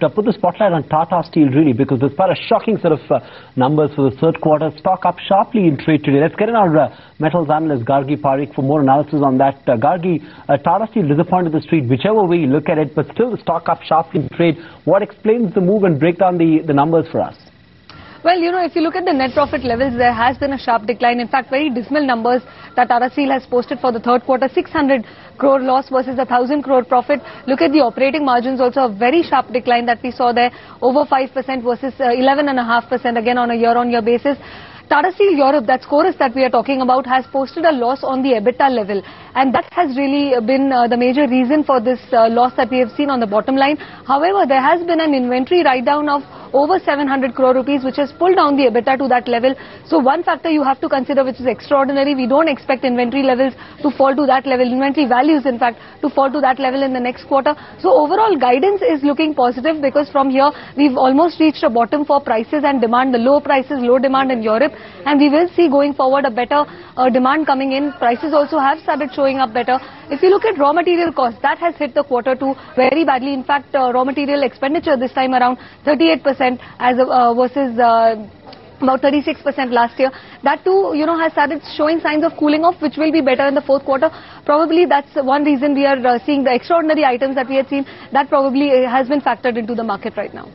put the spotlight on Tata Steel really, because despite a shocking set of numbers for the third quarter, stock up sharply in trade today. Let's get in our metals analyst Gargi Parikh for more analysis on that. Gargi, Tata Steel disappointed the street, whichever way you look at it, but still the stock up sharply in trade. What explains the move, and break down the numbers for us? Well, if you look at the net profit levels, there has been a sharp decline. In fact, very dismal numbers that Tata Steel has posted for the third quarter. 600 crore loss versus 1,000 crore profit. Look at the operating margins, also a very sharp decline that we saw there. Over 5% versus 11.5% again on a year-on-year basis. Tata Steel Europe, that Corus that we are talking about, has posted a loss on the EBITDA level, and that has really been the major reason for this loss that we have seen on the bottom line. However, there has been an inventory write-down of over 700 crore rupees, which has pulled down the EBITDA to that level. So one factor you have to consider, which is extraordinary, we don't expect inventory levels to fall to that level, inventory values in fact to fall to that level in the next quarter. So overall guidance is looking positive, because from here we've almost reached a bottom for prices and demand, the low prices, low demand in Europe, and we will see going forward a better demand coming in. Prices also have started showing up better. If you look at raw material costs, that has hit the quarter two very badly. In fact, raw material expenditure this time around 38% as versus about 36% last year. That too, has started showing signs of cooling off, which will be better in the fourth quarter. Probably that's one reason we are seeing the extraordinary items that we had seen. That probably has been factored into the market right now.